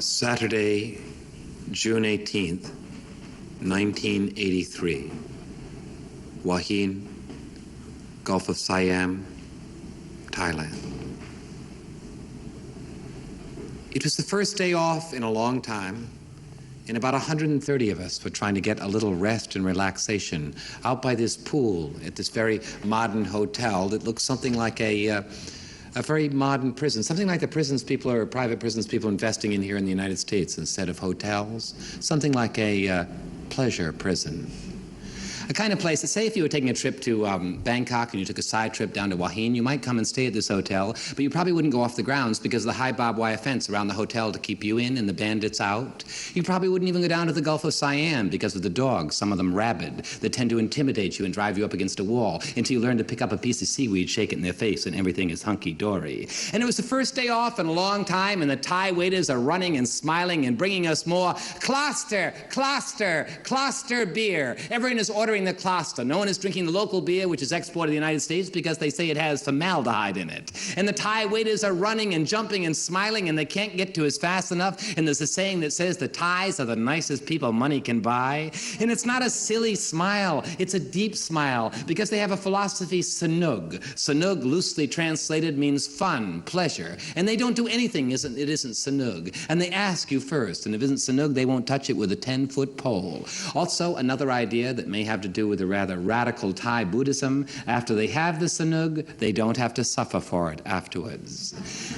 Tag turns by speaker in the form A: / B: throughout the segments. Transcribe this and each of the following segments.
A: Saturday, June 18th, 1983. Hua Hin, Gulf of Siam, Thailand. It was the first day off in a long time, and about 130 of us were trying to get a little rest and relaxation out by this pool at this very modern hotel that looks something like a very modern prison, something like the prisons people or private prisons people investing in here in the United States instead of hotels, something like a pleasure prison. A kind of place that, say if you were taking a trip to Bangkok and you took a side trip down to Hua Hin, you might come and stay at this hotel, but you probably wouldn't go off the grounds because of the high barbed wire fence around the hotel to keep you in and the bandits out. You probably wouldn't even go down to the Gulf of Siam because of the dogs, some of them rabid, that tend to intimidate you and drive you up against a wall until you learn to pick up a piece of seaweed, shake it in their face, and everything is hunky-dory. And it was the first day off in a long time, and the Thai waiters are running and smiling and bringing us more Kloster beer. Everyone is ordering the Kloster. No one is drinking the local beer, which is exported to the United States because they say it has formaldehyde in it. And the Thai waiters are running and jumping and smiling, and they can't get to us fast enough. And there's a saying that says the Thais are the nicest people money can buy. And it's not a silly smile. It's a deep smile because they have a philosophy, sanug. Sanug, loosely translated, means fun, pleasure. And they don't do anything it isn't sanug. And they ask you first. And if it isn't sanug, they won't touch it with a 10-foot pole. Also, another idea that may have to do with a rather radical Thai Buddhism, after they have the sanug, they don't have to suffer for it afterwards.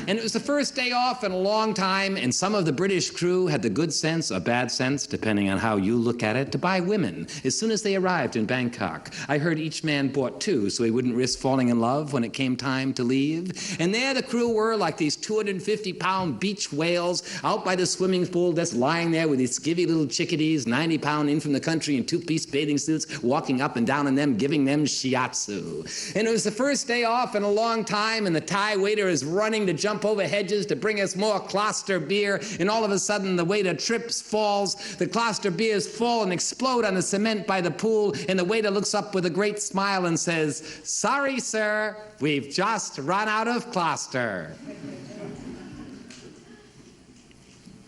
A: And it was the first day off in a long time, and some of the British crew had the good sense, or bad sense, depending on how you look at it, to buy women as soon as they arrived in Bangkok. I heard each man bought 2 so he wouldn't risk falling in love when it came time to leave. And there the crew were, like these 250-pound beach whales out by the swimming pool, just lying there with these skivvy little chickadees, 90-pound in from the country in 2-piece bathing suits, walking up and down in them, giving them shiatsu. And it was the first day off in a long time, and the Thai waiter is running to jump over hedges to bring us more Kloster beer, and all of a sudden the waiter trips, falls, the Kloster beers fall and explode on the cement by the pool, and the waiter looks up with a great smile and says, "Sorry, sir, we've just run out of Kloster."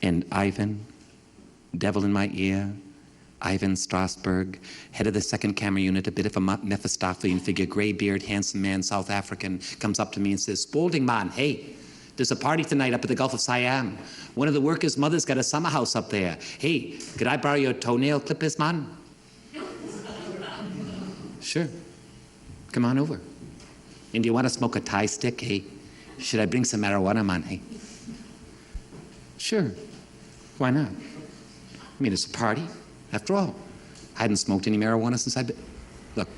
A: And Ivan, devil in my ear, Ivan Strasberg, head of the 2nd Camera Unit, a bit of a Mephistophelian figure, gray-beard, handsome man, South African, comes up to me and says, "Spalding man, hey, there's a party tonight up at the Gulf of Siam. One of the workers' mothers got a summer house up there. Hey, could I borrow your toenail clippers, man?" "Sure. Come on over. And do you want to smoke a Thai stick? Hey, should I bring some marijuana, man? Hey." "Sure. Why not? I mean, it's a party. After all, I hadn't smoked any marijuana since I'd been..." Look,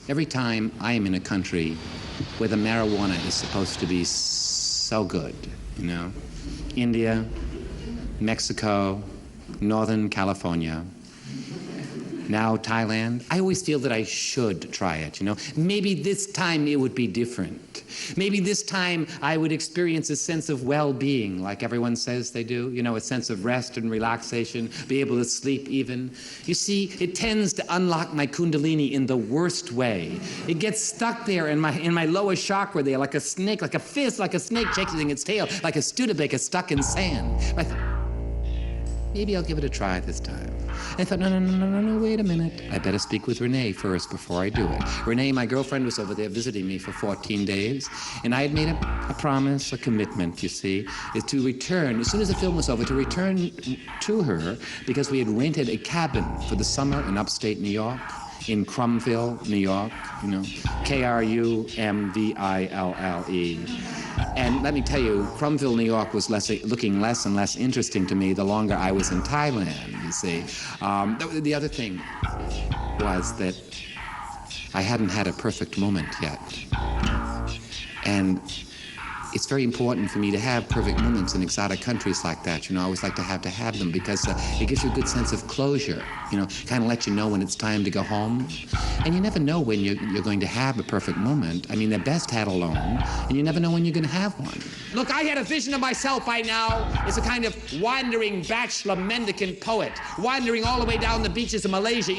A: every time I am in a country where the marijuana is supposed to be so good, you know, India, Mexico, Northern California, now Thailand, I always feel that I should try it, you know. Maybe this time it would be different. Maybe this time I would experience a sense of well-being, like everyone says they do, you know, a sense of rest and relaxation, be able to sleep even. You see, it tends to unlock my kundalini in the worst way. It gets stuck there in my lower chakra there, like a snake, like a fist, like a snake chasing its tail, like a Studebaker stuck in sand. I thought, maybe I'll give it a try this time. I thought, no, wait a minute. I better speak with Renee first before I do it. Renee, my girlfriend, was over there visiting me for 14 days, and I had made a promise, a commitment, you see, is to return, as soon as the film was over, to return to her, because we had rented a cabin for the summer in upstate New York, in Crumville, New York, you know, Krumville. And let me tell you, Crumville, New York was looking less and less interesting to me the longer I was in Thailand, you see. The other thing was that I hadn't had a perfect moment yet. And it's very important for me to have perfect moments in exotic countries like that. You know, I always like to have them because it gives you a good sense of closure. You know, kind of lets you know when it's time to go home. And you never know when you're going to have a perfect moment. I mean, they're best had alone, and you never know when you're going to have one. Look, I had a vision of myself by now as a kind of wandering bachelor mendicant poet, wandering all the way down the beaches of Malaysia